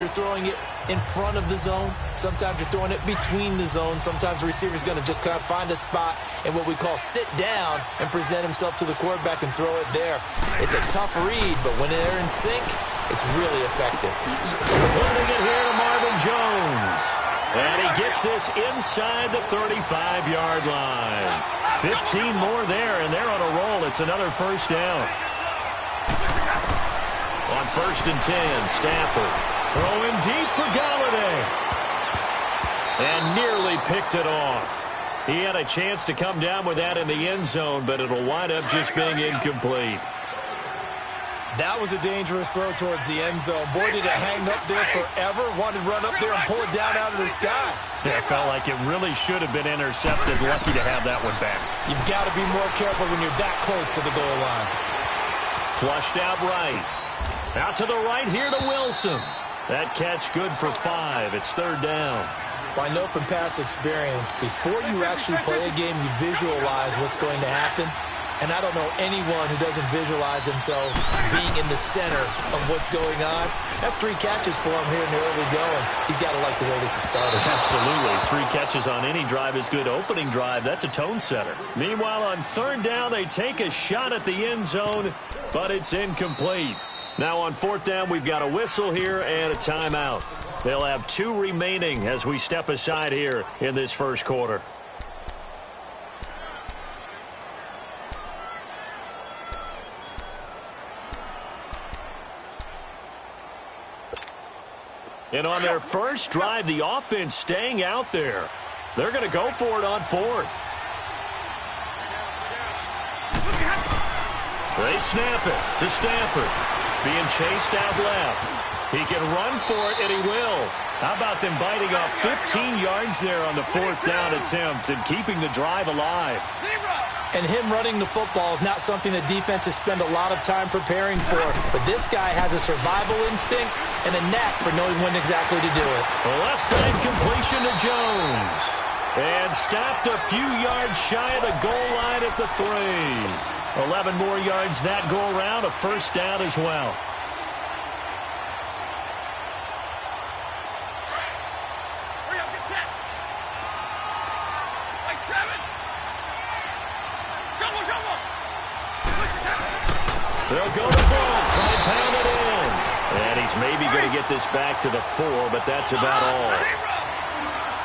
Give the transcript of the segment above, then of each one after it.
you're throwing it in front of the zone. Sometimes you're throwing it between the zones. Sometimes the receiver's going to just kind of find a spot and what we call sit down and present himself to the quarterback and throw it there. It's a tough read, but when they're in sync, it's really effective. Holding it here to Marvin Jones. And he gets this inside the 35-yard line. 15 more there, and they're on a roll. It's another first down. On 1st and 10, Stafford throwing deep for Galladay. And nearly picked it off. He had a chance to come down with that in the end zone, but it'll wind up just being incomplete. That was a dangerous throw towards the end zone. Boy, did it hang up there forever. Wanted to run up there and pull it down out of the sky. Yeah, it felt like it really should have been intercepted. Lucky to have that one back. You've got to be more careful when you're that close to the goal line. Flushed out right. Out to the right here to Wilson. That catch good for 5. It's 3rd down. Well, I know from past experience, before you actually play a game, you visualize what's going to happen. And I don't know anyone who doesn't visualize themselves being in the center of what's going on. That's 3 catches for him here in the early going. He's got to like the way this is started. Absolutely. 3 catches on any drive is good. Opening drive, that's a tone setter. Meanwhile, on 3rd down, they take a shot at the end zone, but it's incomplete. Now on 4th down, we've got a whistle here and a timeout. They'll have 2 remaining as we step aside here in this first quarter. And on their first drive, the offense staying out there. They're going to go for it on 4th. They snap it to Stafford. Being chased out left. He can run for it, and he will. How about them biting off 15 yards there on the 4th down attempt and keeping the drive alive? And him running the football is not something that defenses spend a lot of time preparing for. But this guy has a survival instinct and a knack for knowing when exactly to do it. The left side completion to Jones. And stopped a few yards shy of the goal line at the 3. 11 more yards that go around, a first down as well. They'll go to Bull, try and pound it in. And he's maybe going to get this back to the 4, but that's about all.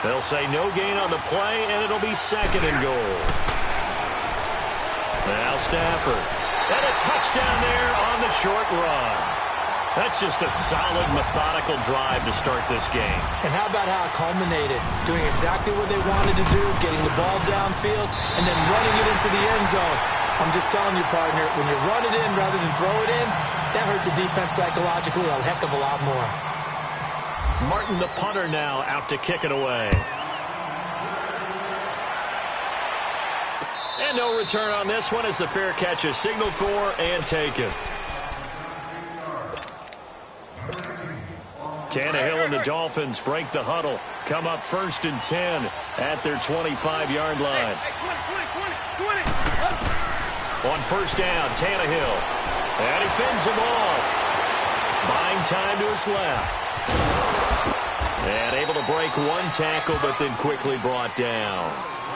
They'll say no gain on the play, and it'll be 2nd and goal. Now Stafford. And a touchdown there on the short run. That's just a solid, methodical drive to start this game. And how about how it culminated? Doing exactly what they wanted to do, getting the ball downfield, and then running it into the end zone. I'm just telling you, partner, when you run it in rather than throw it in, that hurts a defense psychologically a heck of a lot more. Martin, the punter, now out to kick it away. And no return on this one as the fair catch is signaled for and taken. Tannehill and the Dolphins break the huddle. Come up 1st and 10 at their 25-yard line. On 1st down, Tannehill. And he fends him off. Buying time to his left. And able to break 1 tackle, but then quickly brought down.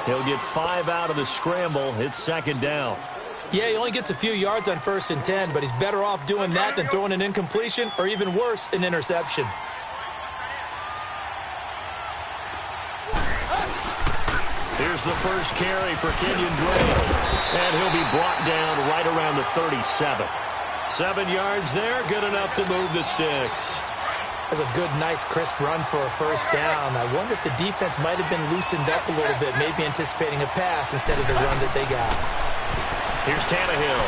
He'll get 5 out of the scramble. It's 2nd down. Yeah, he only gets a few yards on 1st and 10, but he's better off doing that than throwing an incompletion or even worse, an interception. Here's the first carry for Kenyon Drake. And he'll be brought down right around the 37. 7 yards there, good enough to move the sticks. That's a good, nice, crisp run for a first down. I wonder if the defense might have been loosened up a little bit, maybe anticipating a pass instead of the run that they got. Here's Tannehill.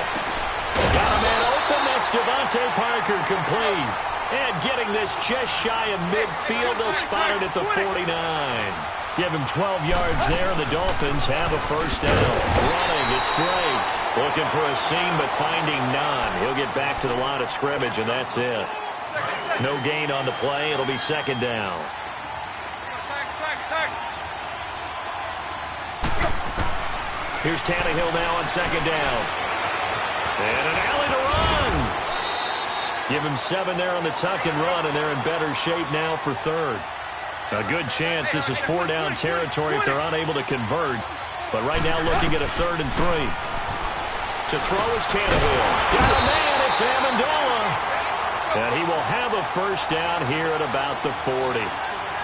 Got a man open. That's Devontae Parker complete. And getting this just shy of midfield, they'll spot it at the 49. Give him 12 yards there, and the Dolphins have a first down. Running, it's Drake. Looking for a seam, but finding none. He'll get back to the line of scrimmage, and that's it. No gain on the play. It'll be 2nd down. Here's Tannehill now on 2nd down. And an alley to run. Give him 7 there on the tuck and run, and they're in better shape now for third. A good chance this is 4-down territory if they're unable to convert. But right now looking at a 3rd and 3. To throw is Tannehill. Got a man, it's Amendola. And he will have a first down here at about the 40.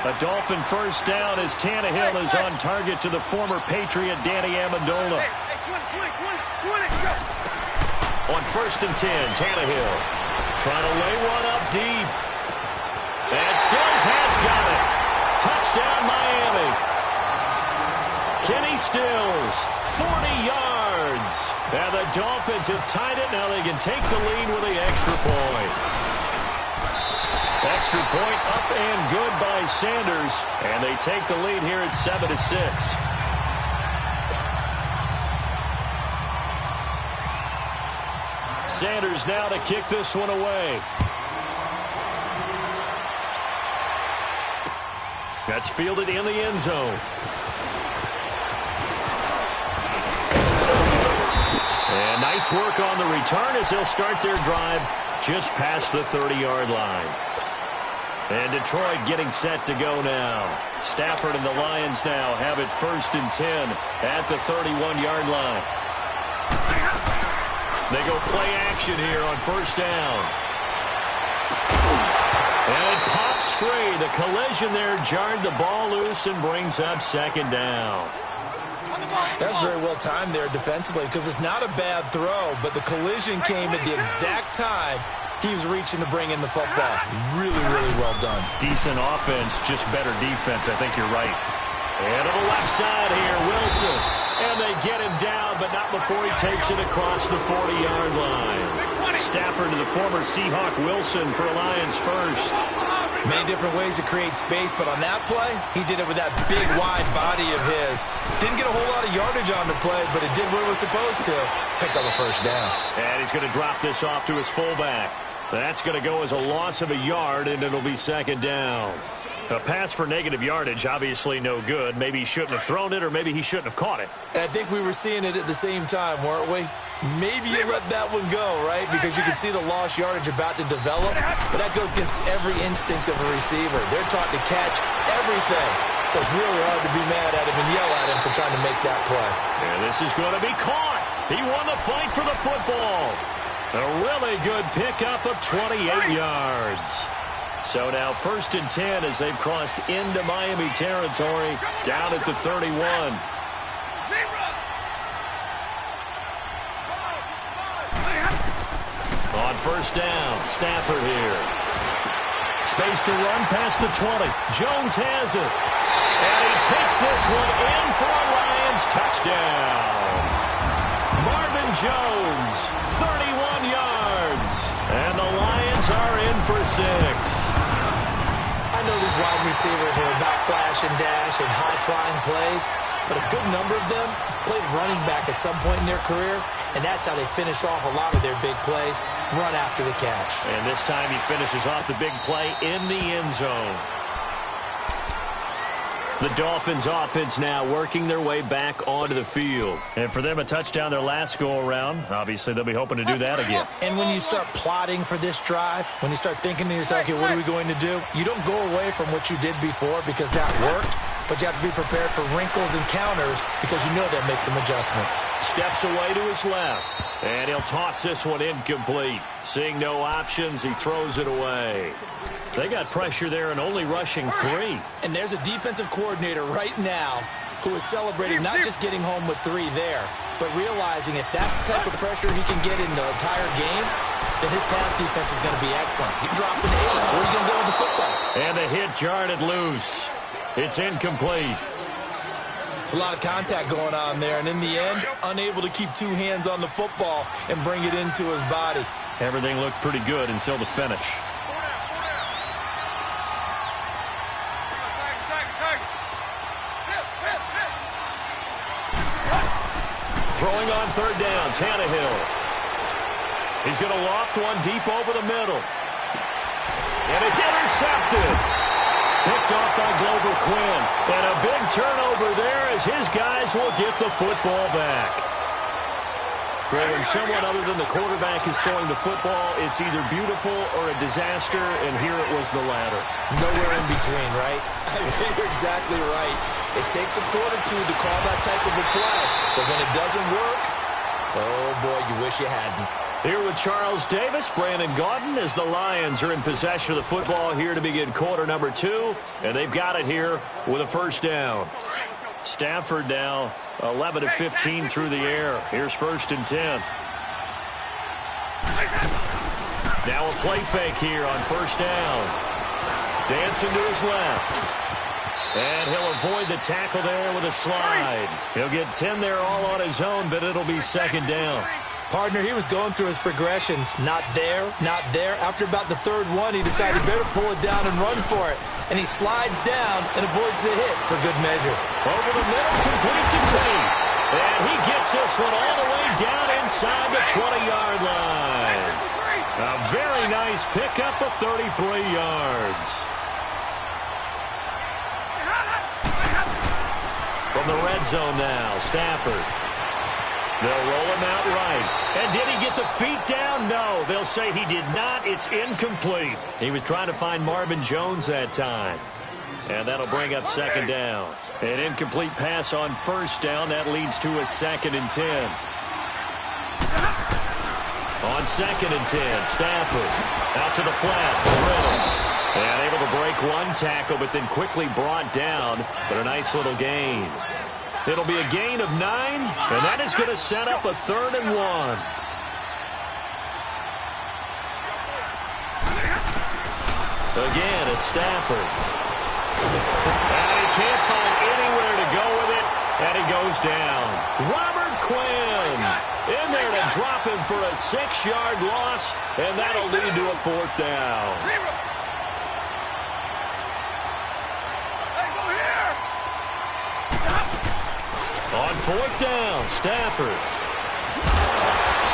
A Dolphin first down as Tannehill is on target to the former Patriot Danny Amendola. On 1st and 10, Tannehill trying to lay one up deep. And Stills has got it. Touchdown, Miami. Kenny Stills, 40 yards. And the Dolphins have tied it. Now they can take the lead with the extra point. Extra point up and good by Sanders. And they take the lead here at 7-6. Sanders now to kick this one away. That's fielded in the end zone. And nice work on the return as they'll start their drive just past the 30-yard line. And Detroit getting set to go now. Stafford and the Lions now have it 1st and 10 at the 31-yard line. They go play action here on 1st down. And it pops free. The collision there jarred the ball loose and brings up 2nd down. That's very well timed there defensively because it's not a bad throw, but the collision came at the exact time he was reaching to bring in the football. Really, really well done. Decent offense, just better defense. I think you're right. And to the left side here, Wilson. And they get him down, but not before he takes it across the 40-yard line. Stafford to the former Seahawk Wilson for Lions first. Many different ways to create space, but on that play, he did it with that big, wide body of his. Didn't get a whole lot of yardage on the play, but it did what it was supposed to. Picked up a first down. And he's going to drop this off to his fullback. That's going to go as a loss of a yard, and it'll be 2nd down. A pass for negative yardage, obviously no good. Maybe he shouldn't have thrown it, or maybe he shouldn't have caught it. I think we were seeing it at the same time, weren't we? Maybe you let that one go, right? Because you can see the lost yardage about to develop. But that goes against every instinct of a receiver. They're taught to catch everything. So it's really hard to be mad at him and yell at him for trying to make that play. And this is going to be caught. He won the fight for the football. A really good pickup of 28 yards. So now 1st and 10 as they've crossed into Miami territory down at the 31. On 1st down, Stafford here. Space to run past the 20. Jones has it. And he takes this one in for a Lions touchdown. Marvin Jones, 31 yards. And the Lions are in for 6. I know these wide receivers are about flash and dash and high-flying plays, but a good number of them played running back at some point in their career, and that's how they finish off a lot of their big plays, run after the catch. And this time he finishes off the big play in the end zone. The Dolphins offense now working their way back onto the field. And for them, a touchdown their last go-around. Obviously, they'll be hoping to do that again. And when you start plotting for this drive, when you start thinking to yourself, okay, what are we going to do? You don't go away from what you did before because that worked, but you have to be prepared for wrinkles and counters because you know that makes some adjustments. Steps away to his left. And he'll toss this one incomplete. Seeing no options, he throws it away. They got pressure there and only rushing 3. And there's a defensive coordinator right now who is celebrating not just getting home with 3 there, but realizing if that's the type of pressure he can get in the entire game, then his pass defense is going to be excellent. He dropped an 8. Where are you going to go with the football? And the hit jarred it loose. It's incomplete. It's a lot of contact going on there, and in the end, unable to keep 2 hands on the football and bring it into his body. Everything looked pretty good until the finish. Throwing on 3rd down, Tannehill. He's going to loft one deep over the middle. And it's intercepted. Picked off by Glover Quinn. And a big turnover there as his guys will get the football back. Greg, when someone other than the quarterback is throwing the football, it's either beautiful or a disaster, and here it was the latter. Nowhere in between, right? You're exactly right. It takes some fortitude to call that type of a play, but when it doesn't work, oh boy, you wish you hadn't. Here with Charles Davis, Brandon Gaudin, as the Lions are in possession of the football here to begin quarter number 2, and they've got it here with a first down. Stafford now 11 of 15 through the air. Here's 1st and 10. Now a play fake here on 1st down. Dancing to his left. And he'll avoid the tackle there with a slide. He'll get 10 there all on his own, but it'll be 2nd down. Partner, he was going through his progressions. Not there, not there. After about the 3rd one, he decided he better pull it down and run for it. And he slides down and avoids the hit for good measure. Over the middle, complete to Tate. And he gets this one all the way down inside the 20-yard line. A very nice pickup of 33 yards. From the red zone now, Stafford. They'll roll him out right. And did he get the feet down? No. They'll say he did not. It's incomplete. He was trying to find Marvin Jones that time. And that'll bring up 2nd down. An incomplete pass on 1st down. That leads to a 2nd and 10. On 2nd and 10, Stafford out to the flat. Riddle. And able to break one tackle, but then quickly brought down. But a nice little gain. It'll be a gain of 9, and that is going to set up a 3rd and 1. Again, it's Stafford. And he can't find anywhere to go with it, and he goes down. Robert Quinn in there to drop him for a 6-yard loss, and that'll lead to a 4th down. On 4th down, Stafford.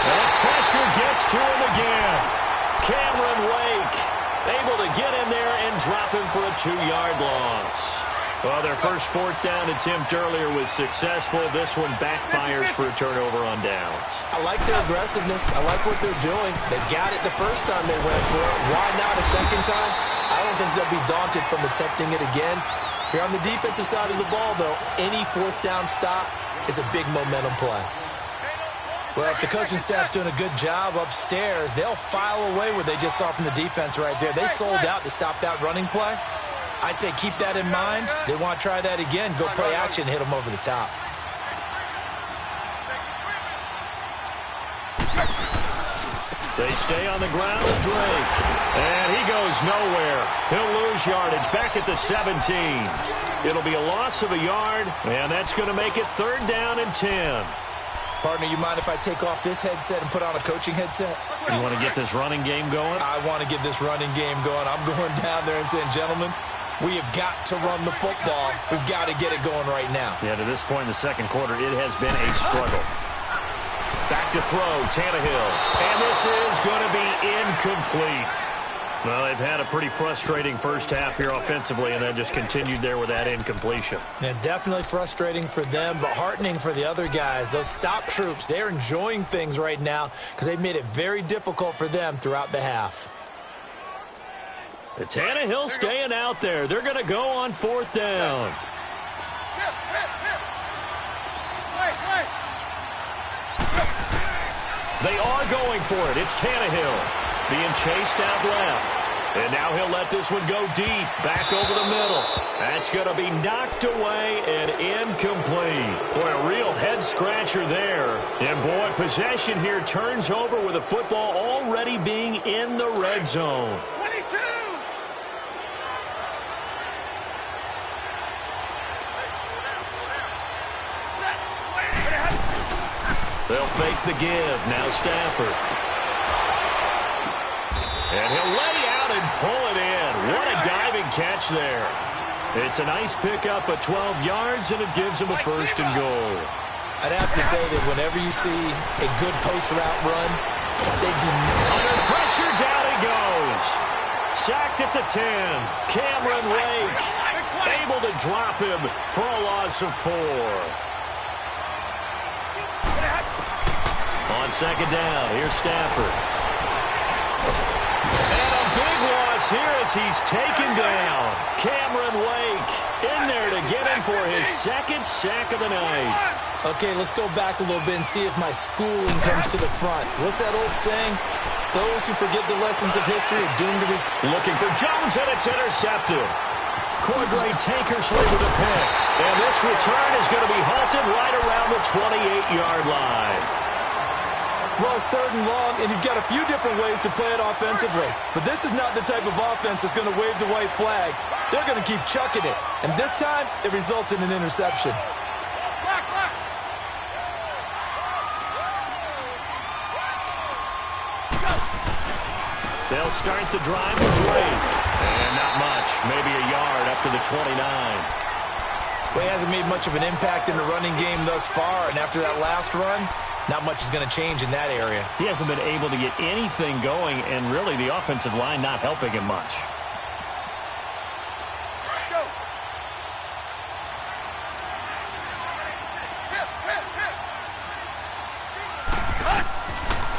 And pressure gets to him again. Cameron Wake able to get in there and drop him for a 2-yard loss. Well, their first 4th down attempt earlier was successful. This one backfires for a turnover on downs. I like their aggressiveness. I like what they're doing. They got it the first time they went for it. Why not a 2nd time? I don't think they'll be daunted from attempting it again. If you're on the defensive side of the ball, though, any 4th down stop is a big momentum play. Well, if the coaching staff's doing a good job upstairs, they'll file away what they just saw from the defense right there. They sold out to stop that running play. I'd say keep that in mind. They want to try that again. Go play action, hit them over the top. They stay on the ground with Drake. And he goes nowhere. He'll lose yardage back at the 17. It'll be a loss of a yard, and that's going to make it 3rd down and 10. Partner, you mind if I take off this headset and put on a coaching headset? You want to get this running game going? I want to get this running game going. I'm going down there and saying, gentlemen, we have got to run the football. We've got to get it going right now. Yeah, to this point in the 2nd quarter, it has been a struggle. Back to throw, Tannehill. And this is going to be incomplete. Well, they've had a pretty frustrating first half here offensively, and then just continued there with that incompletion. Yeah, definitely frustrating for them, but heartening for the other guys. Those stop troops, they're enjoying things right now because they've made it very difficult for them throughout the half. The Tannehill staying out there. They're going to go on 4th down. They are going for it. It's Tannehill being chased out left. And now he'll let this one go deep, back over the middle. That's going to be knocked away and incomplete. Boy, a real head-scratcher there. And, boy, possession here turns over with the football already being in the red zone. 22! They'll fake the give. Now Stafford. And he'll lay out and pull it in. What a diving catch there. It's a nice pickup of 12 yards, and it gives him a 1st and goal. I'd have to say that whenever you see a good post route run, they do not. Under pressure, down he goes. Sacked at the 10. Cameron Wake able to drop him for a loss of 4. On second down, here's Stafford. And a big loss here as he's taken down. Cameron Wake in there to get him for his second sack of the night. Okay, let's go back a little bit and see if my schooling comes to the front. What's that old saying? Those who forget the lessons of history are doomed to be... Looking for Jones, and it's intercepted. Cordray Tankersley with a pick. And this return is going to be halted right around the 28-yard line. Well, it's 3rd and long, and you've got a few different ways to play it offensively. But this is not the type of offense that's going to wave the white flag. They're going to keep chucking it. And this time, it results in an interception. They'll start the drive with Drake. And not much. Maybe a yard up to the 29. Well, he hasn't made much of an impact in the running game thus far. And after that last run, not much is going to change in that area. He hasn't been able to get anything going, and really the offensive line not helping him much.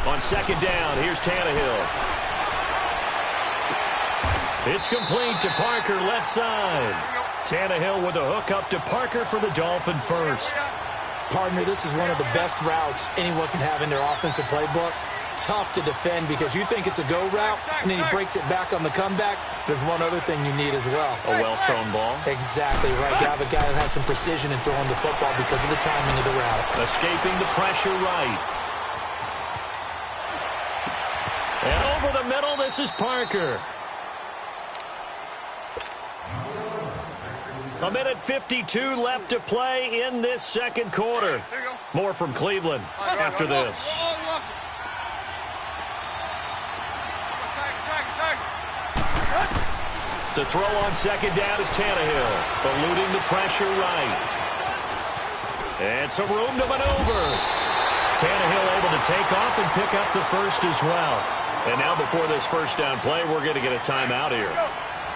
On second down, here's Tannehill. It's complete to Parker, left side. Tannehill with a hook up to Parker for the Dolphin first. Partner, this is one of the best routes anyone can have in their offensive playbook. Tough to defend because you think it's a go route, and then he breaks it back on the comeback. There's one other thing you need as well. A well-thrown ball? Exactly right. You have a guy that has some precision in throwing the football because of the timing of the route. Escaping the pressure right. And over the middle, this is Parker. A minute 52 left to play in this second quarter. More from Cleveland after this. To throw on second down is Tannehill, eluding the pressure right. And some room to maneuver. Tannehill able to take off and pick up the first as well. And now before this first down play, we're going to get a timeout here,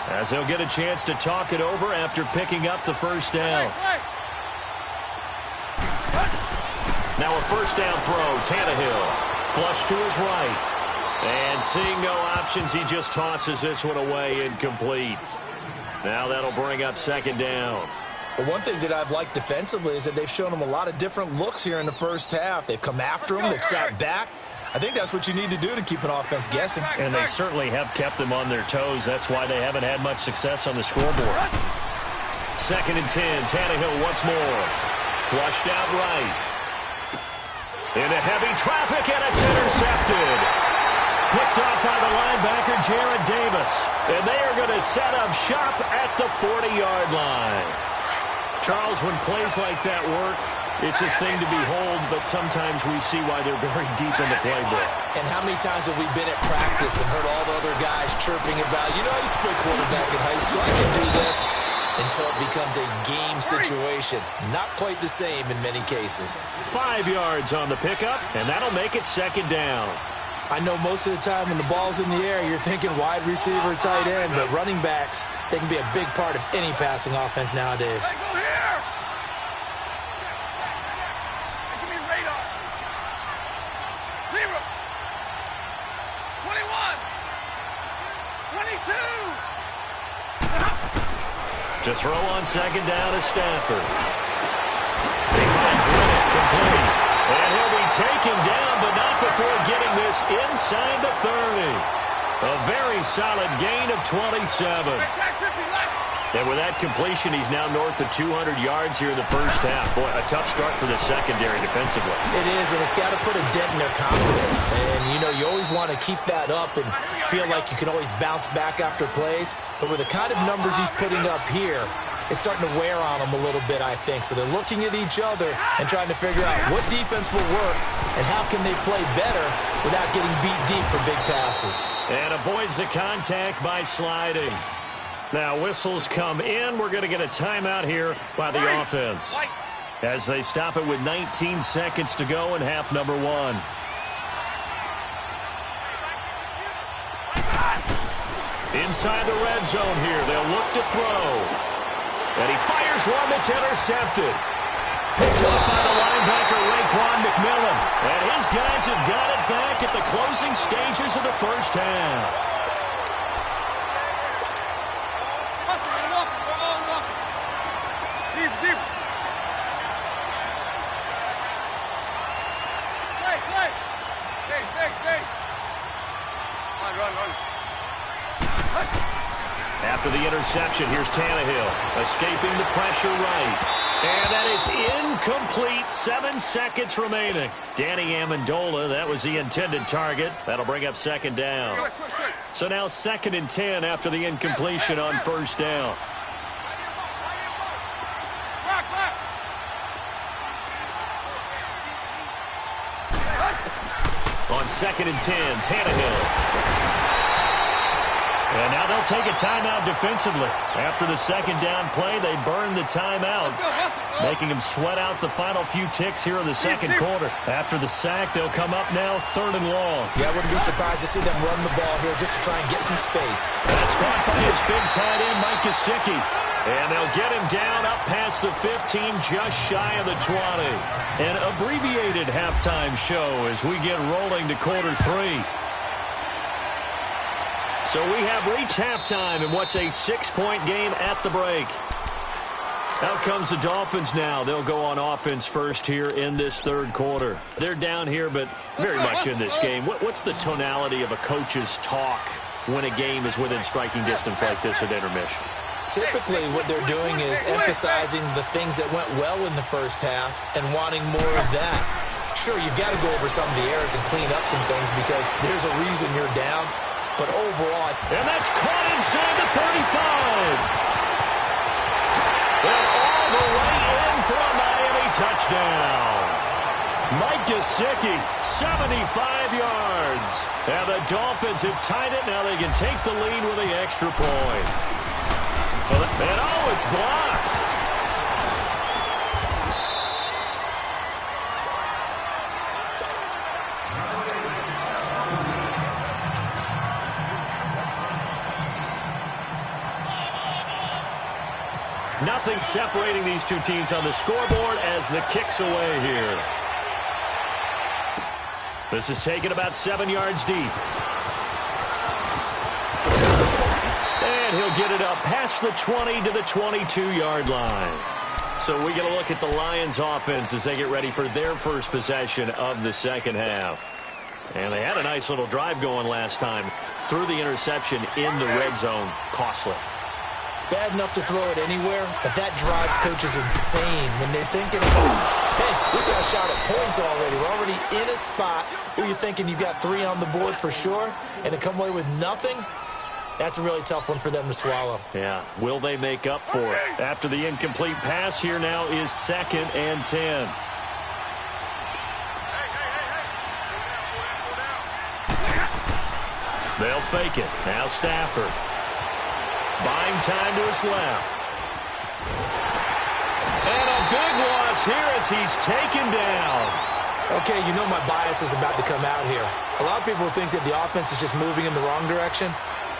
as he'll get a chance to talk it over after picking up the first down. Now a first down throw, Tannehill. Flush to his right. And seeing no options, he just tosses this one away, incomplete. Now that'll bring up second down. Well, one thing that I've liked defensively is that they've shown him a lot of different looks here in the first half. They've come after him. They've sat back. I think that's what you need to do to keep an offense guessing. And they certainly have kept them on their toes. That's why they haven't had much success on the scoreboard. Second and 10. Tannehill once more. Flushed out right. Into heavy traffic, and it's intercepted. Picked off by the linebacker, Jared Davis. And they are going to set up shop at the 40-yard line. Charles, when plays like that work, it's a thing to behold, but sometimes we see why they're very deep in the playbook. And how many times have we been at practice and heard all the other guys chirping about, you know, I used to play quarterback in high school, I can do this, until it becomes a game situation. Not quite the same in many cases. 5 yards on the pickup, and that'll make it second down. I know most of the time when the ball's in the air, you're thinking wide receiver, tight end, but running backs, they can be a big part of any passing offense nowadays. To throw on second down is Stafford. He finds Riddick complete. And he'll be taken down, but not before getting this inside the 30. A very solid gain of 27. And with that completion, he's now north of 200 yards here in the first half. Boy, a tough start for the secondary defensively. It is, and it's got to put a dent in their confidence. And, you know, you always want to keep that up and feel like you can always bounce back after plays. But with the kind of numbers he's putting up here, it's starting to wear on them a little bit, I think. So they're looking at each other and trying to figure out what defense will work and how can they play better without getting beat deep for big passes. And avoids the contact by sliding. Now whistles come in. We're going to get a timeout here by the offense, as they stop it with 19 seconds to go in half number one. Inside the red zone here. They'll look to throw. And he fires one that's intercepted. Picked up by the linebacker, Raekwon McMillan. And his guys have got it back at the closing stages of the first half. After the interception, here's Tannehill, escaping the pressure right. And that is incomplete. 7 seconds remaining. Danny Amendola, that was the intended target. That'll bring up second down. So now 2nd and 10 after the incompletion on first down. On 2nd and 10, Tannehill. And now they'll take a timeout defensively. After the second down play, they burn the timeout, making them sweat out the final few ticks here in the second quarter. After the sack, they'll come up now 3rd and long. Yeah, I wouldn't be surprised to see them run the ball here just to try and get some space. That's caught by his big tight end, Mike Gesicki. And they'll get him down up past the 15, just shy of the 20. An abbreviated halftime show as we get rolling to quarter 3. So we have reached halftime in what's a 6-point game at the break. Out comes the Dolphins now. They'll go on offense first here in this third quarter. They're down here, but very much in this game. What's the tonality of a coach's talk when a game is within striking distance like this at intermission? Typically, what they're doing is emphasizing the things that went well in the first half and wanting more of that. Sure, you've got to go over some of the errors and clean up some things because there's a reason you're down. But overall... And that's caught inside the 35. And all the way in for a Miami touchdown. Mike Gesicki, 75 yards. And the Dolphins have tied it. Now they can take the lead with the extra point. And oh, it's blocked. Nothing separating these two teams on the scoreboard as the kick's away here. This is taken about 7 yards deep. And he'll get it up past the 20 to the 22-yard line. So we get a look at the Lions offense as they get ready for their first possession of the second half. And they had a nice little drive going last time. Threw the interception in the red zone. Costly. Bad enough to throw it anywhere, but that drives coaches insane when they're thinking about, hey, we got a shot at points already. We're already in a spot where you're thinking you got 3 on the board for sure, and to come away with nothing, that's a really tough one for them to swallow. Yeah, will they make up for it? After the incomplete pass, here now is 2nd and 10. They'll fake it. Now Stafford. Buying time to his left. And a big loss here as he's taken down. Okay, you know my bias is about to come out here. A lot of people think that the offense is just moving in the wrong direction.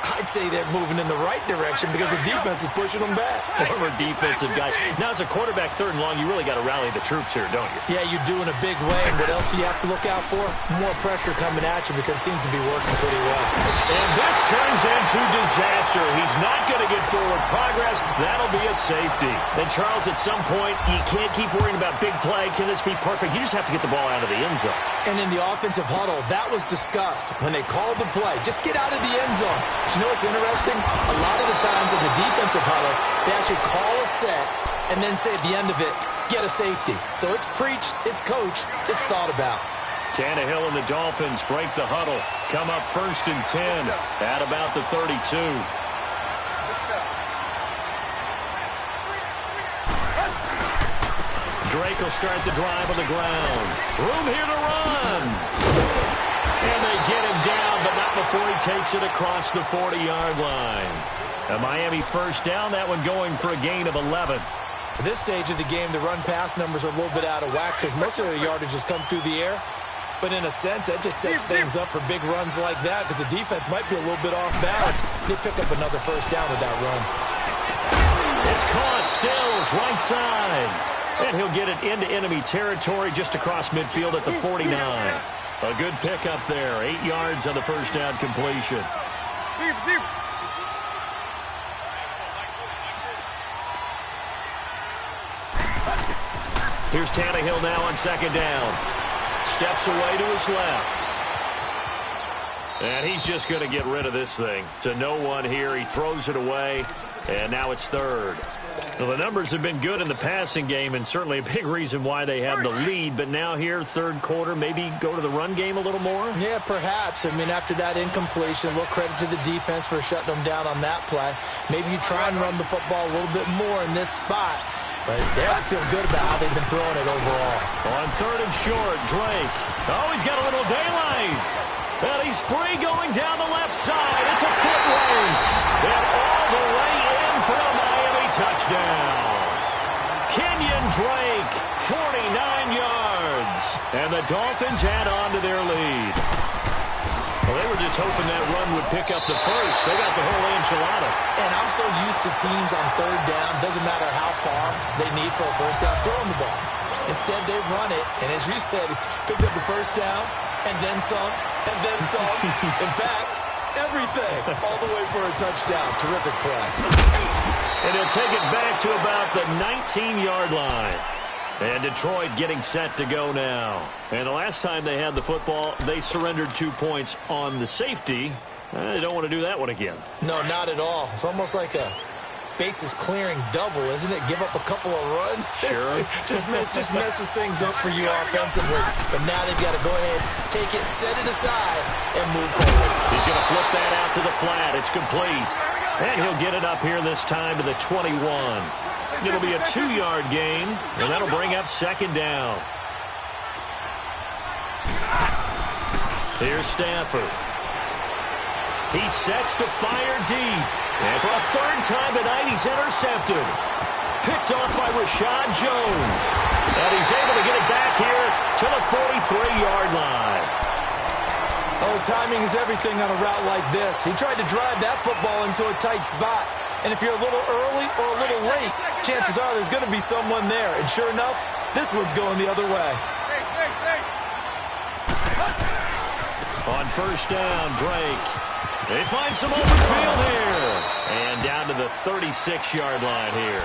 I'd say they're moving in the right direction because the defense is pushing them back. Former defensive guy. Now, as a quarterback, 3rd and long, you really got to rally the troops here, don't you? Yeah, you do in a big way. And what else do you have to look out for? More pressure coming at you because it seems to be working pretty well. And this turns into disaster. He's not going to get forward progress. That'll be a safety. Then, Charles, at some point, you can't keep worrying about big play. Can this be perfect? You just have to get the ball out of the end zone. And in the offensive huddle, that was discussed when they called the play. Just get out of the end zone. You know what's interesting? A lot of the times in the defensive huddle, they actually call a set and then say at the end of it, get a safety. So it's preached, it's coached, it's thought about. Tannehill and the Dolphins break the huddle. Come up 1st and 10 at about the 32. Drake will start the drive on the ground. Room here to run. And they get him down, but not before he takes it across the 40-yard line. A Miami first down, that one going for a gain of 11. At this stage of the game, the run-pass numbers are a little bit out of whack because most of the yardage has come through the air. But in a sense, that just sets things up for big runs like that because the defense might be a little bit off balance. They pick up another first down with that run. It's caught, Stills, right side. And he'll get it into enemy territory just across midfield at the 49. A good pickup there. 8 yards on the first down completion. Here's Tannehill now on second down. Steps away to his left. And he's just going to get rid of this thing. To no one here. He throws it away. And now it's third. Well, the numbers have been good in the passing game, and certainly a big reason why they have the lead. But now here, third quarter, maybe go to the run game a little more? Yeah, perhaps. I mean, after that incompletion, a little credit to the defense for shutting them down on that play. Maybe you try and run the football a little bit more in this spot. But they have to feel good about how they've been throwing it overall. On third and short, Drake. Oh, he's got a little daylight. And he's free going down the left side. It's a foot race. And all the way in for a Miami touchdown. Kenyon Drake, 49 yards. And the Dolphins add on to their lead. Well, they were just hoping that run would pick up the first. They got the whole enchilada. And I'm so used to teams on third down, doesn't matter how far they need for a first down, throwing the ball. Instead, they run it, and as you said, picked up the first down, and then some, and then some. In fact, everything, all the way for a touchdown. Terrific play. And he'll take it back to about the 19-yard line. And Detroit getting set to go now. And the last time they had the football, they surrendered 2 points on the safety. They don't want to do that one again. No, not at all. It's almost like a bases clearing double, isn't it? Give up a couple of runs. Sure. just messes things up for you offensively. But now they've got to go ahead, take it, set it aside, and move forward. He's going to flip that out to the flat. It's complete. And he'll get it up here this time to the 21. It'll be a 2-yard gain, and that'll bring up second down. Here's Stafford. He sets to fire deep. And for a third time tonight, he's intercepted. Picked off by Rashad Jones. And he's able to get it back here to the 43-yard line. Oh, timing is everything on a route like this. He tried to drive that football into a tight spot. And if you're a little early or a little late, chances are there's going to be someone there. And sure enough, this one's going the other way. On first down, Drake. They find some open field here. And down to the 36-yard line here.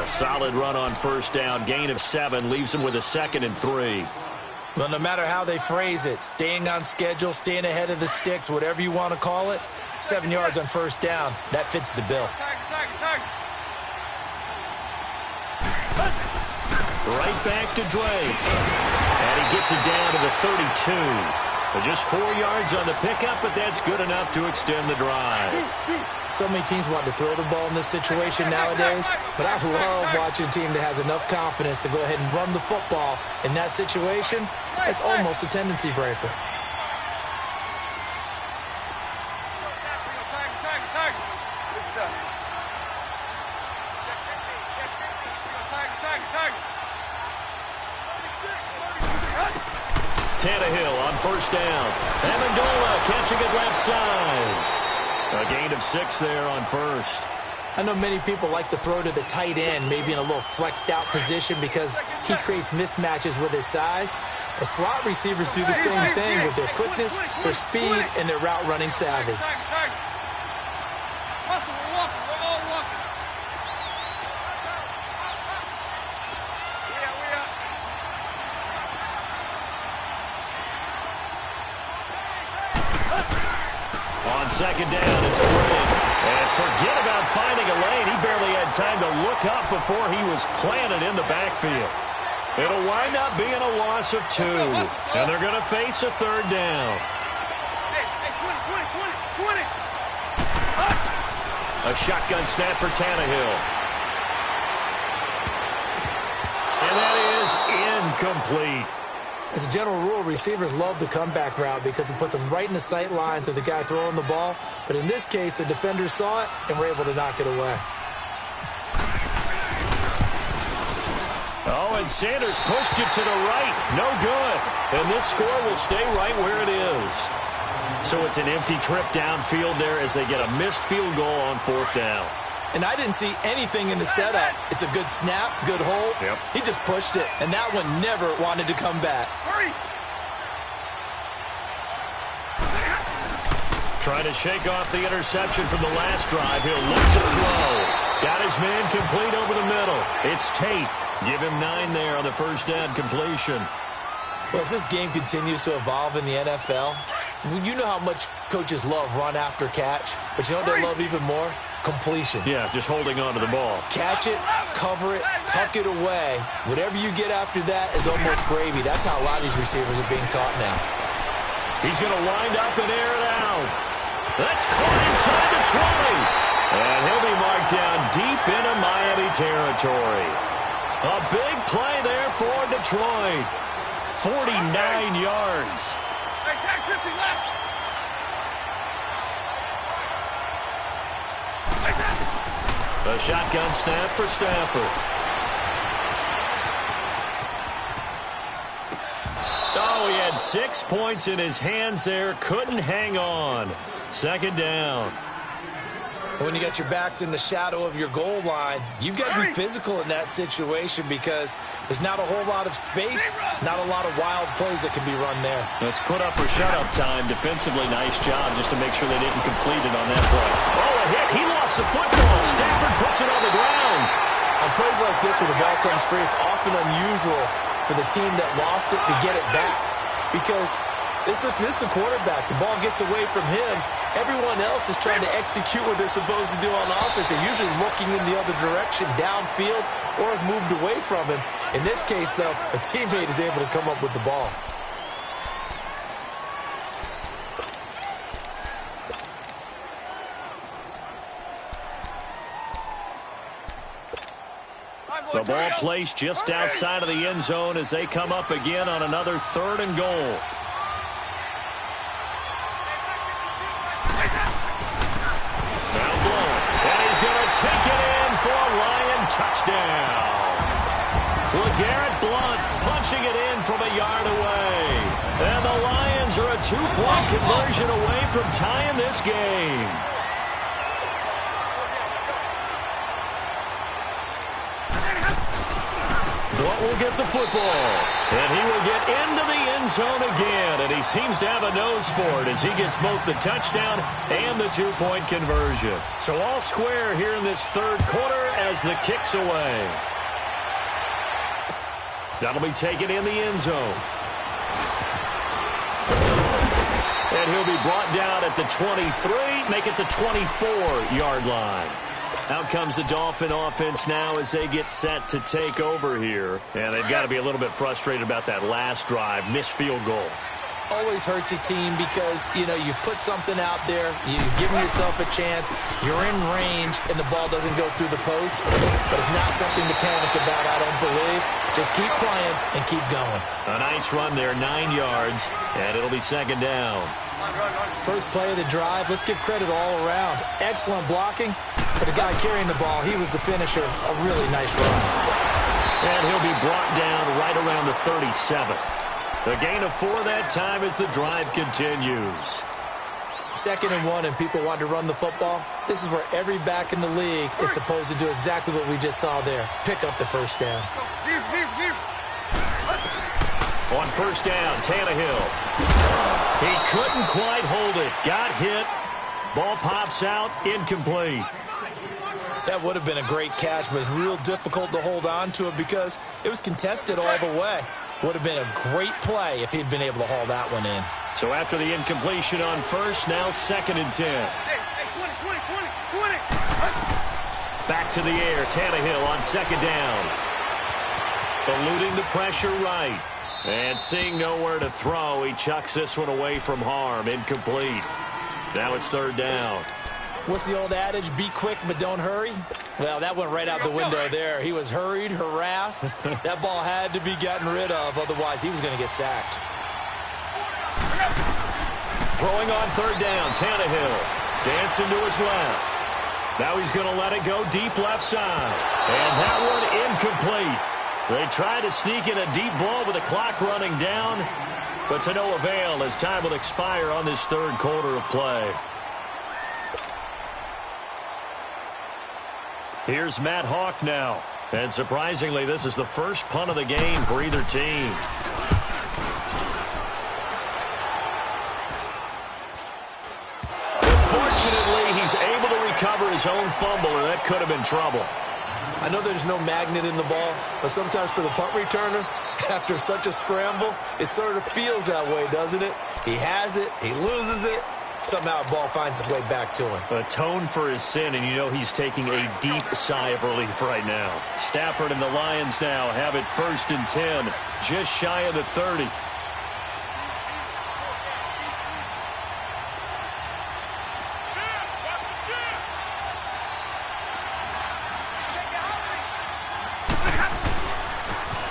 A solid run on first down. Gain of 7 leaves them with a 2nd and 3. Well, no matter how they phrase it, staying on schedule, staying ahead of the sticks, whatever you want to call it, 7 yards on first down, that fits the bill. Right back to Drake. And he gets it down to the 32. Just 4 yards on the pickup, but that's good enough to extend the drive. So many teams want to throw the ball in this situation nowadays, but I love watching a team that has enough confidence to go ahead and run the football. In that situation, it's almost a tendency breaker. Tannehill on first down. Amendola catching it left side. A gain of 6 there on first. I know many people like to throw to the tight end, maybe in a little flexed out position because he creates mismatches with his size. The slot receivers do the same thing with their quickness, their speed, and their route running savvy. Second down, it's Drake. And forget about finding a lane. He barely had time to look up before he was planted in the backfield. It'll wind up being a loss of 2. And they're going to face a third down. A shotgun snap for Tannehill. And that is incomplete. As a general rule, receivers love the comeback route because it puts them right in the sight lines of the guy throwing the ball. But in this case, the defenders saw it and were able to knock it away. Oh, and Sanders pushed it to the right. No good. And this score will stay right where it is. So it's an empty trip downfield there as they get a missed field goal on fourth down. And I didn't see anything in the setup. It's a good snap, good hold. Yep. He just pushed it, and that one never wanted to come back. Hurry! Trying to shake off the interception from the last drive. He'll look to throw. Got his man complete over the middle. It's Tate. Give him 9 there on the first down completion. Well, as this game continues to evolve in the NFL, you know how much coaches love run after catch, but you know what they love even more? Completion. Yeah, just holding on to the ball. Catch it, cover it, tuck it away. Whatever you get after that is almost gravy. That's how a lot of these receivers are being taught now. He's going to wind up and air it out. That's caught inside the 20. And he'll be marked down deep into Miami territory. A big play there for Detroit. 49 yards. Hey, tag 50 left. A shotgun snap for Stafford. Oh, he had 6 points in his hands there. Couldn't hang on. Second down. When you got your backs in the shadow of your goal line, you've got to be physical in that situation because there's not a whole lot of space, not a lot of wild plays that can be run there. Let's put up or shut up time. Defensively, nice job just to make sure they didn't complete it on that play. Oh, a hit. He lost the football. Stafford puts it on the ground. On plays like this where the ball comes free, it's often unusual for the team that lost it to get it back because this is the quarterback. The ball gets away from him. Everyone else is trying to execute what they're supposed to do on offense. They're usually looking in the other direction, downfield, or have moved away from him. In this case, though, a teammate is able to come up with the ball. The ball placed just outside of the end zone as they come up again on another 3rd and goal. Take it in for a Lion touchdown. LeGarrette Blount punching it in from a yard away. And the Lions are a 2-point conversion away from tying this game. Blount will get the football. And he will get into the end zone again. And he seems to have a nose for it as he gets both the touchdown and the 2-point conversion. So all square here in this 3rd quarter as the kick's away. That'll be taken in the end zone. And he'll be brought down at the 23, make it the 24-yard line. Out comes the Dolphin offense now as they get set to take over here. And they've got to be a little bit frustrated about that last drive, missed field goal. Always hurts a team because, you know, you've put something out there, you've given yourself a chance, you're in range, and the ball doesn't go through the post. But it's not something to panic about, I don't believe. Just keep playing and keep going. A nice run there, 9 yards, and it'll be 2nd down. First play of the drive, let's give credit all around. Excellent blocking, but the guy carrying the ball, he was the finisher. A really nice run. And he'll be brought down right around the 37. The gain of 4 that time as the drive continues. 2nd and 1, and people want to run the football. This is where every back in the league is supposed to do exactly what we just saw there. Pick up the first down. On first down, Tannehill. He couldn't quite hold it. Got hit. Ball pops out. Incomplete. That would have been a great catch, but it's real difficult to hold on to it because it was contested all the way. Would have been a great play if he'd been able to haul that one in. So after the incompletion on first, now 2nd and 10. Hey, 20. Back to the air. Tannehill on 2nd down. Eluding the pressure right. And seeing nowhere to throw, he chucks this one away from harm. Incomplete. Now it's 3rd down. What's the old adage? Be quick, but don't hurry. Well, that went right out the window there. He was hurried, harassed. That ball had to be gotten rid of. Otherwise, he was going to get sacked. Throwing on 3rd down, Tannehill. Dancing to his left. Now he's going to let it go deep left side. And that one incomplete. They try to sneak in a deep ball with the clock running down, but to no avail as time will expire on this 3rd quarter of play. Here's Matt Hawk now. And surprisingly, this is the first punt of the game for either team. Fortunately, he's able to recover his own fumble, or that could have been trouble. I know there's no magnet in the ball, but sometimes for the punt returner, after such a scramble, it sort of feels that way, doesn't it? He has it, he loses it, somehow the ball finds its way back to him. Atone for his sin, and you know he's taking a deep sigh of relief right now. Stafford and the Lions now have it 1st and 10, just shy of the 30.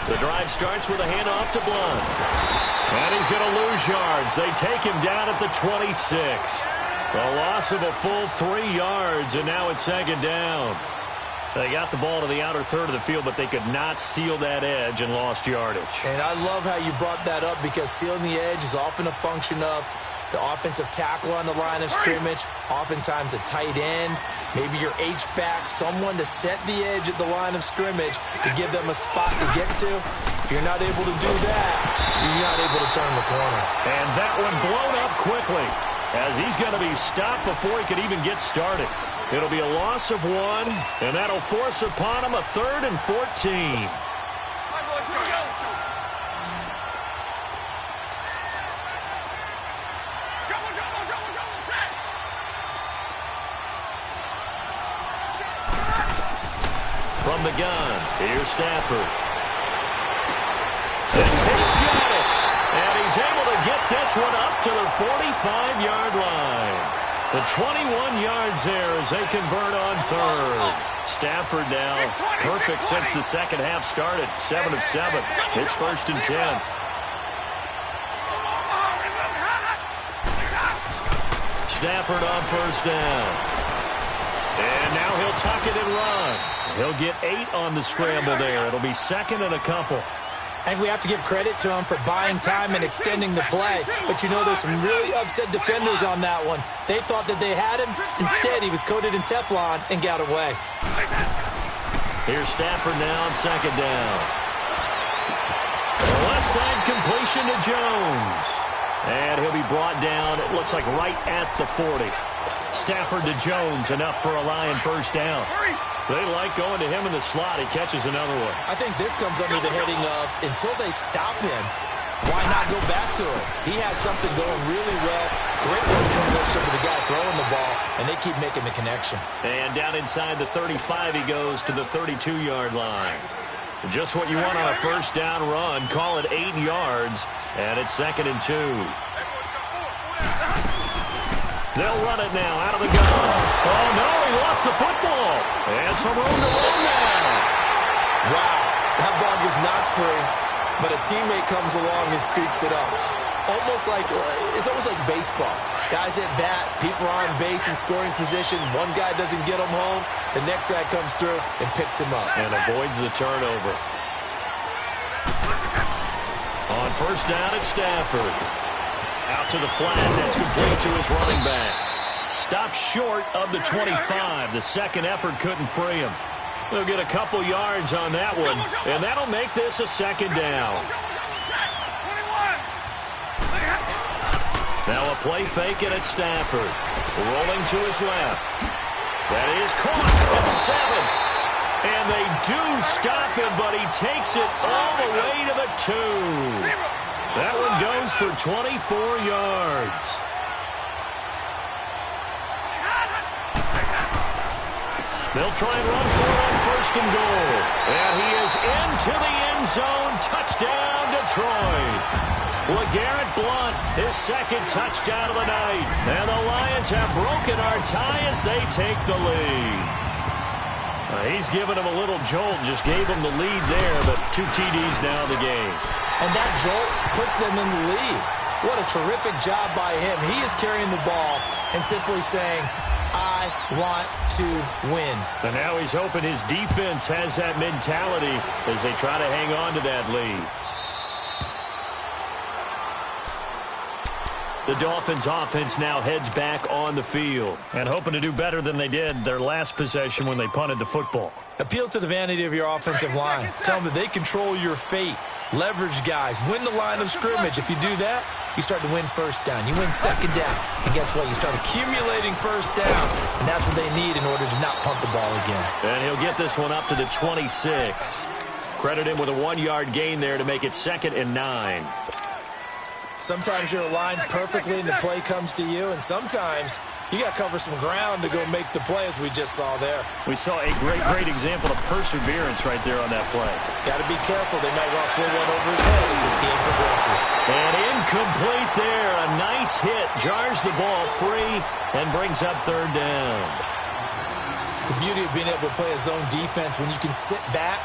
The drive starts with a handoff to Blunt. And he's going to lose yards. They take him down at the 26. A loss of a full 3 yards, and now it's 2nd down. They got the ball to the outer third of the field, but they could not seal that edge and lost yardage. And I love how you brought that up, because sealing the edge is often a function of the offensive tackle on the line of scrimmage, oftentimes a tight end, maybe your H-back, someone to set the edge at the line of scrimmage to give them a spot to get to. If you're not able to do that, you're not able to turn the corner. And that one blown up quickly, as he's going to be stopped before he could even get started. It'll be a loss of 1, and that'll force upon him a 3rd and 14. From the gun, here's Stafford. And Tate's got it. And he's able to get this one up to the 45-yard line. The 21 yards there as they convert on 3rd. Stafford now perfect since the second half started. 7 of 7. It's 1st and 10. Stafford on 1st down. And now he'll tuck it and run. He'll get 8 on the scramble there. It'll be 2nd and a couple. I think we have to give credit to him for buying time and extending the play. But, you know, there's some really upset defenders on that one. They thought that they had him. Instead, he was coated in Teflon and got away. Here's Stafford now on 2nd down. Left side completion to Jones. And he'll be brought down, it looks like right at the 40. Stafford to Jones, enough for a Lion 1st down. They like going to him in the slot. He catches another one. I think this comes under the heading of, until they stop him, why not go back to him? He has something going really well. Great work over the guy throwing the ball, and they keep making the connection. And down inside the 35, he goes to the 32-yard line. Just what you want on a 1st down run. Call it 8 yards, and it's 2nd and 2. They'll run it now out of the gun. Oh, no, he lost the football. And some room to run now. Wow, that ball was not free, but a teammate comes along and scoops it up. It's almost like baseball. Guys at bat, people are on base in scoring position. One guy doesn't get him home. The next guy comes through and picks him up. And avoids the turnover. On 1st down, it's Stafford. Out to the flat, that's complete to his running back. Stopped short of the 25. The second effort couldn't free him. They'll get a couple yards on that one, and that'll make this a 2nd down. Now a play fake it at Stafford. Rolling to his left. That is caught at the 7. And they do stop him, but he takes it all the way to the 2. That one goes for 24 yards. They'll try and run for it on 1st and goal. And he is into the end zone. Touchdown, Detroit. LeGarrette Blount, his 2nd touchdown of the night. And the Lions have broken our tie as they take the lead. He's given him a little jolt, just gave him the lead there, but 2 TDs now in the game. And that jolt puts them in the lead. What a terrific job by him. He is carrying the ball and simply saying, I want to win. And now he's hoping his defense has that mentality as they try to hang on to that lead. The Dolphins offense now heads back on the field and hoping to do better than they did their last possession when they punted the football. Appeal to the vanity of your offensive line. Tell them that they control your fate. Leverage guys. Win the line of scrimmage. If you do that, you start to win first down. You win second down. And guess what? You start accumulating first down. And that's what they need in order to not punt the ball again. And he'll get this one up to the 26. Credit him with a 1-yard gain there to make it 2nd and 9. Sometimes you're aligned perfectly and the play comes to you, and sometimes you got to cover some ground to go make the play, as we just saw there. We saw a great example of perseverance right there on that play. Got to be careful. They might want to pull one over his head as this game progresses. And incomplete there. A nice hit. Jars the ball free and brings up 3rd down. The beauty of being able to play a zone defense when you can sit back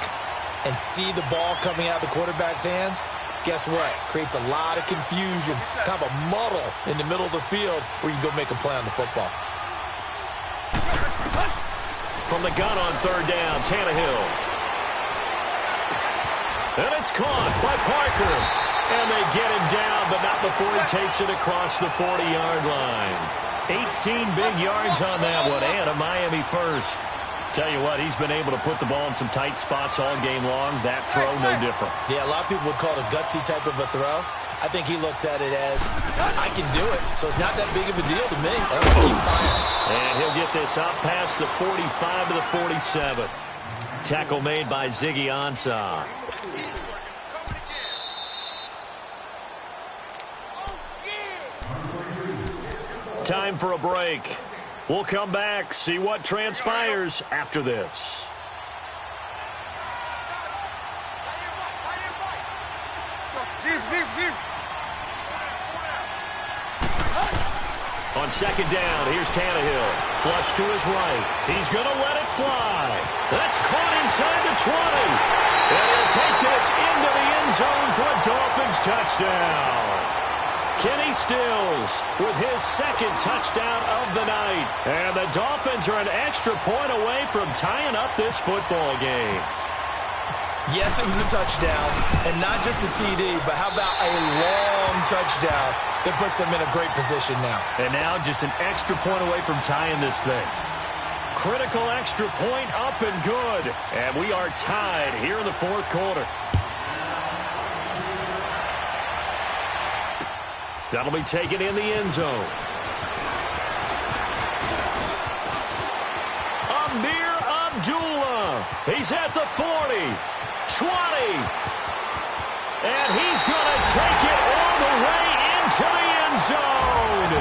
and see the ball coming out of the quarterback's hands, guess what? Creates a lot of confusion, kind of a muddle in the middle of the field where you can go make a play on the football. From the gun on 3rd down, Tannehill. And it's caught by Parker. And they get him down, but not before he takes it across the 40-yard line. 18 big yards on that one, and a Miami first. Tell you what, he's been able to put the ball in some tight spots all game long. That throw, no different. Yeah, a lot of people would call it a gutsy type of a throw. I think he looks at it as, I can do it, so it's not that big of a deal to me. I'm going to keep firing. And he'll get this up past the 45 to the 47. Tackle made by Ziggy Ansah. Time for a break. We'll come back, see what transpires after this. On 2nd down, here's Tannehill. Flush to his right. He's going to let it fly. That's caught inside the 20. And he'll take this into the end zone for a Dolphins touchdown. Kenny Stills with his 2nd touchdown of the night. And the Dolphins are an extra point away from tying up this football game. Yes, it was a touchdown, and not just a TD, but how about a long touchdown that puts them in a great position now. And now just an extra point away from tying this thing. Critical extra point up and good. And we are tied here in the 4th quarter. That'll be taken in the end zone. Amir Abdullah. He's at the 40, 20. And he's going to take it all the way into the end zone.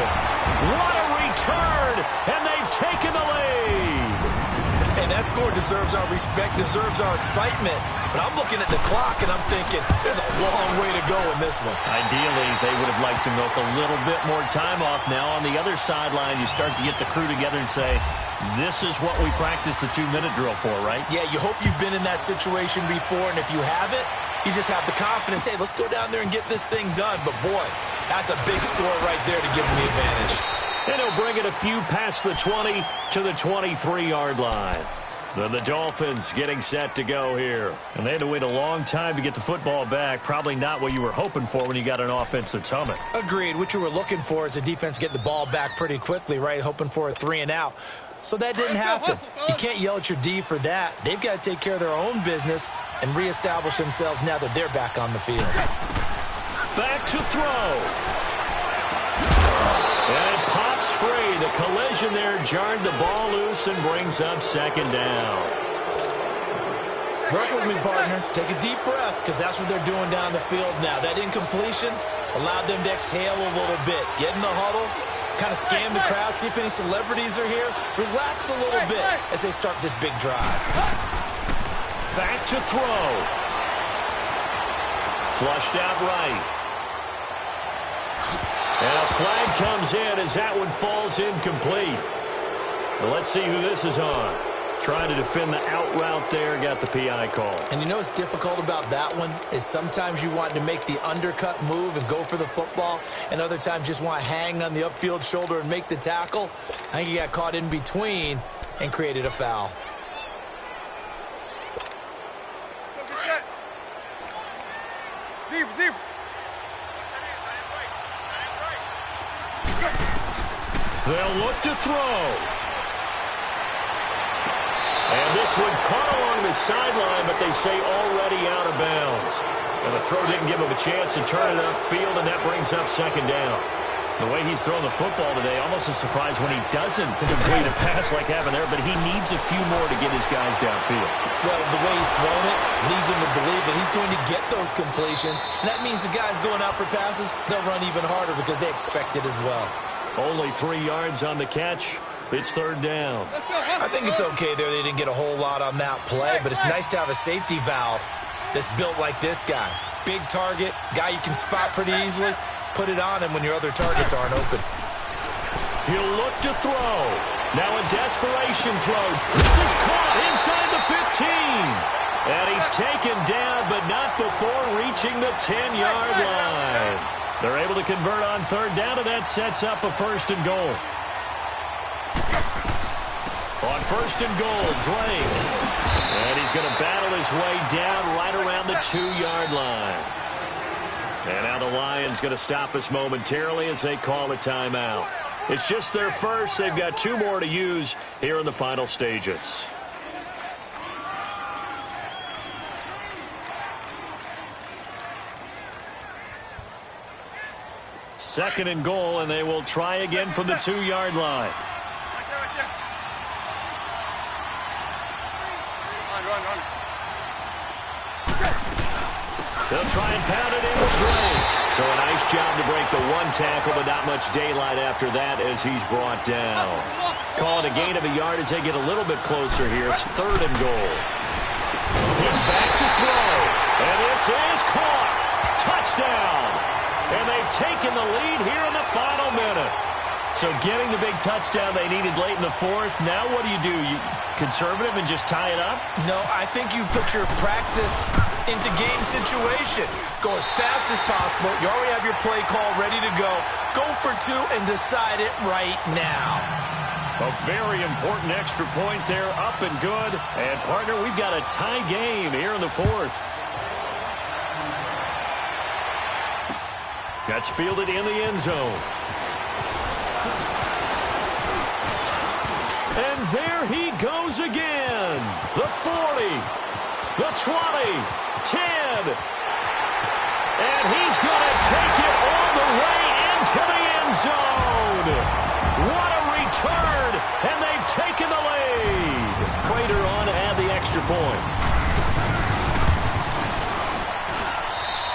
What a return. And they've taken the lead. And that score deserves our respect, deserves our excitement. But I'm looking at the clock, and I'm thinking there's a long way to go in this one. Ideally, they would have liked to milk a little bit more time off now. On the other sideline, you start to get the crew together and say, this is what we practiced the 2-minute drill for, right? Yeah, you hope you've been in that situation before, and if you haven't, you just have the confidence, hey, let's go down there and get this thing done. But, boy, that's a big score right there to give them the advantage. And he'll bring it a few past the 20 to the 23-yard line. Then the Dolphins getting set to go here. And they had to wait a long time to get the football back. Probably not what you were hoping for when you got an offense that's humming. Agreed. What you were looking for is the defense get the ball back pretty quickly, right? Hoping for a 3-and-out. So that didn't happen. You can't yell at your D for that. They've got to take care of their own business and reestablish themselves now that they're back on the field. Back to throw. And it pops free. The collision there jarred the ball loose and brings up 2nd down. Work with me, partner. Take a deep breath, because that's what they're doing down the field now. That incompletion allowed them to exhale a little bit. Get in the huddle, kind of scan the crowd, see if any celebrities are here. Relax a little bit as they start this big drive. Back to throw. Flushed out right. And a flag comes in as that one falls incomplete. Well, let's see who this is on. Trying to defend the out route there, got the PI call. And you know what's difficult about that one is sometimes you want to make the undercut move and go for the football, and other times just want to hang on the upfield shoulder and make the tackle. I think he got caught in between and created a foul. Deep, deep. They'll look to throw. And this one caught along the sideline, but they say already out of bounds. And the throw didn't give him a chance to turn it upfield, and that brings up second down. The way he's throwing the football today, almost a surprise when he doesn't complete a pass like happened there, but he needs a few more to get his guys downfield. Well, the way he's throwing it leads him to believe that he's going to get those completions. And that means the guys going out for passes, they'll run even harder because they expect it as well. Only 3 yards on the catch. It's third down. I think it's okay there. They didn't get a whole lot on that play, but it's nice to have a safety valve that's built like this guy. Big target, guy you can spot pretty easily. Put it on him when your other targets aren't open. He'll look to throw. Now a desperation throw. This is caught inside the 15. And he's taken down, but not before reaching the 10-yard line. They're able to convert on third down, and that sets up a first and goal. On first and goal, Drake. And he's going to battle his way down right around the 2-yard line. And now the Lions going to stop us momentarily as they call a timeout. It's just their first. They've got 2 more to use here in the final stages. Second and goal, and they will try again from the 2-yard line. Run. They'll try and pound it in with Drake. So a nice job to break the 1 tackle, but not much daylight after that as he's brought down. Call it a gain of a yard as they get a little bit closer here. It's third and goal. He's back to throw. And this is caught. Touchdown. And they've taken the lead here in the final minute. So getting the big touchdown they needed late in the fourth. Now what do? You conservative and just tie it up? No, I think you put your practice into game situation. Go as fast as possible. You already have your play call ready to go. Go for 2 and decide it right now. A very important extra point there, up and good. And, partner, we've got a tie game here in the fourth. That's fielded in the end zone. And there he goes again. The 40, the 20, 10. And he's going to take it all the way into the end zone. What a return, and they've taken the lead. Prater on to add the extra point.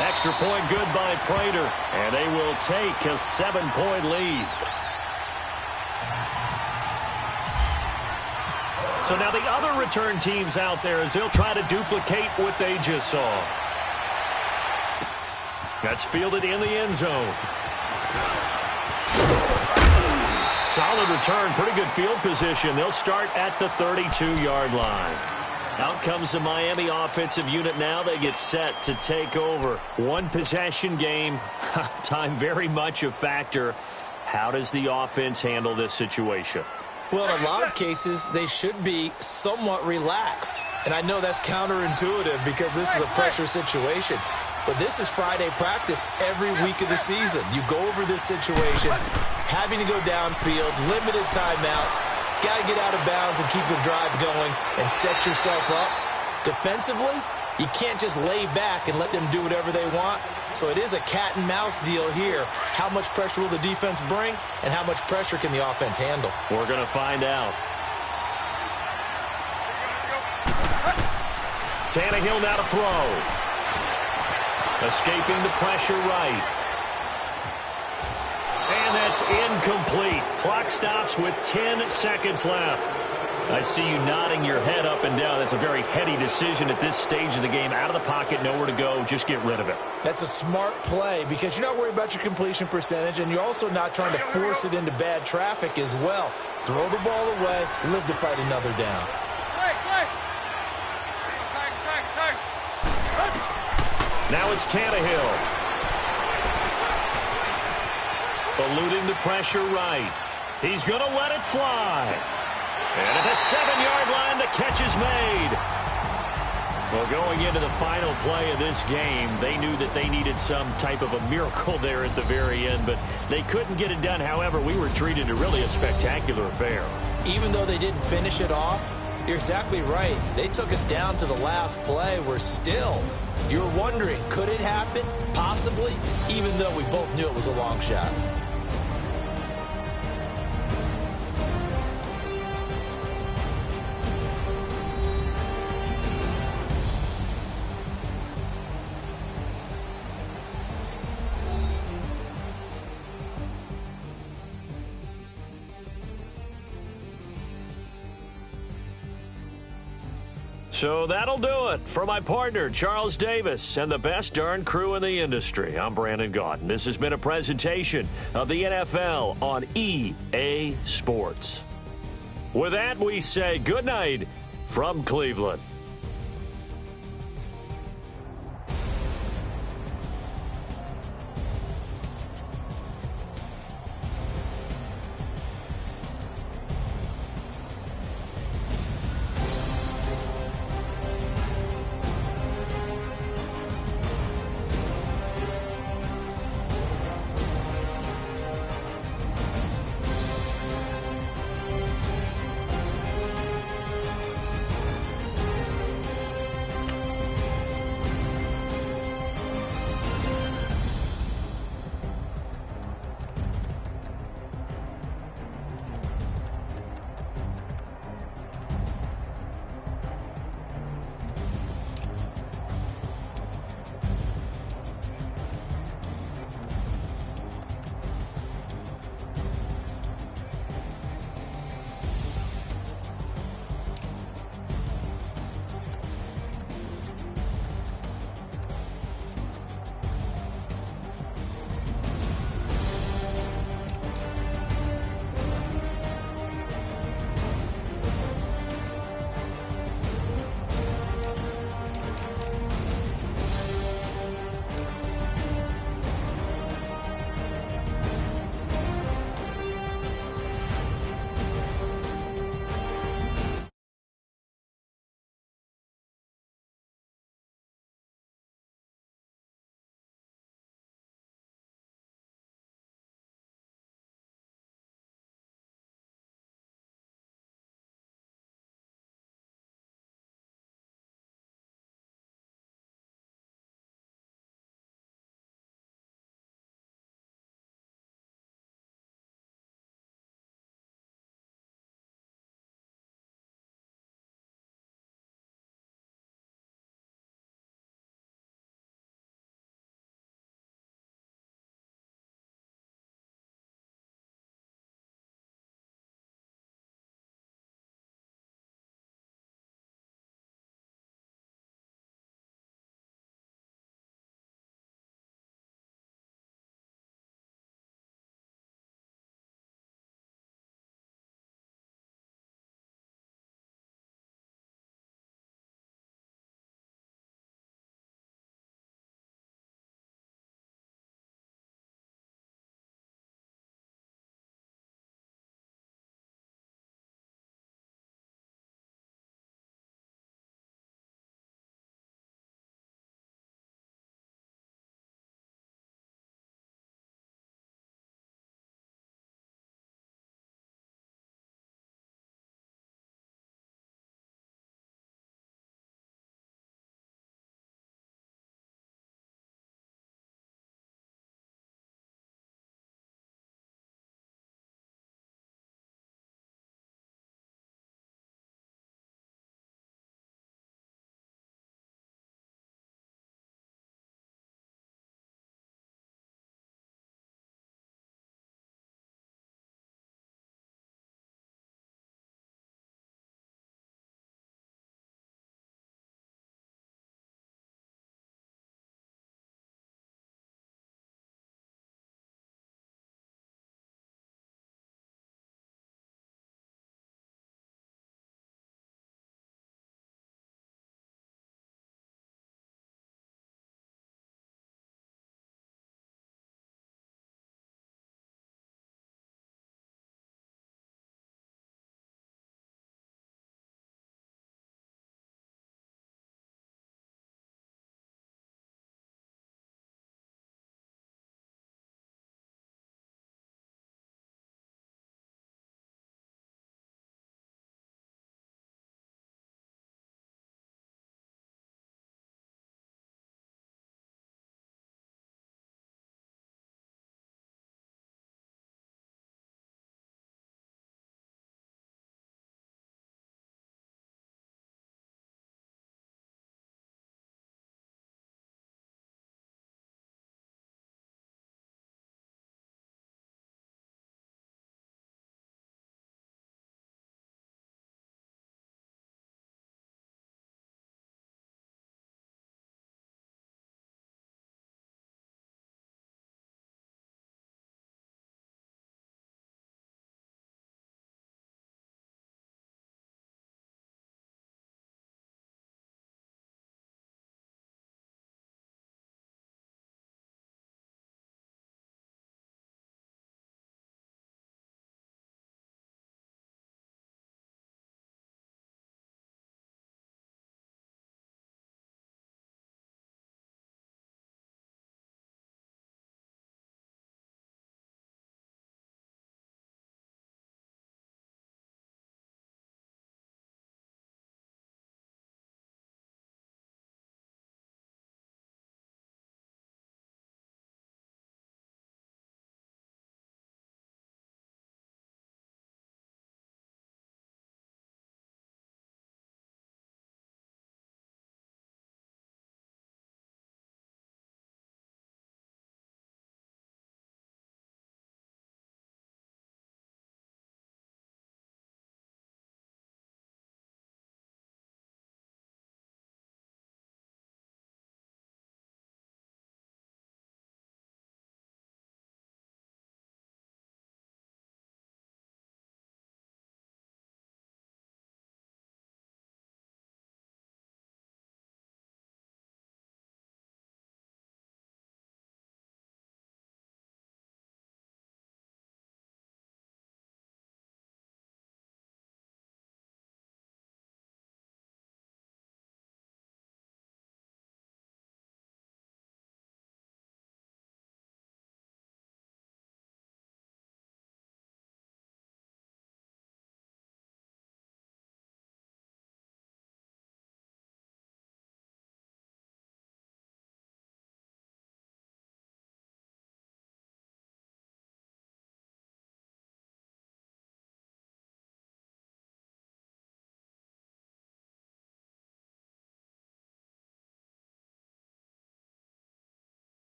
Extra point good by Prater, and they will take a 7-point lead. So now the other return teams out there as they'll try to duplicate what they just saw. That's fielded in the end zone. Solid return, pretty good field position. They'll start at the 32-yard line. Out comes the Miami offensive unit now. They get set to take over. 1 possession game. Time very much a factor. How does the offense handle this situation? Well, in a lot of cases, they should be somewhat relaxed. And I know that's counterintuitive because this is a pressure situation. But this is Friday practice every week of the season. You go over this situation, having to go downfield, limited timeouts, got to get out of bounds and keep the drive going and set yourself up. Defensively, you can't just lay back and let them do whatever they want. So it is a cat and mouse deal here. How much pressure will the defense bring, and how much pressure can the offense handle? We're going to find out. Tannehill now to throw. Escaping the pressure right. And that's incomplete. Clock stops with 10 seconds left. I see you nodding your head up and down. That's a very heady decision at this stage of the game. Out of the pocket, nowhere to go. Just get rid of it. That's a smart play because you're not worried about your completion percentage, and you're also not trying to force it into bad traffic as well. Throw the ball away, live to fight another down. Now it's Tannehill. Eluding the pressure right. He's going to let it fly. And at the 7-yard line, the catch is made. Well, going into the final play of this game, they knew that they needed some type of a miracle there at the very end, but they couldn't get it done. However, we were treated to really a spectacular affair. Even though they didn't finish it off, you're exactly right. They took us down to the last play. You're wondering, could it happen? Possibly, even though we both knew it was a long shot. So that'll do it for my partner, Charles Davis, and the best darn crew in the industry. I'm Brandon Gaudin. This has been a presentation of the NFL on EA Sports. With that, we say good night from Cleveland.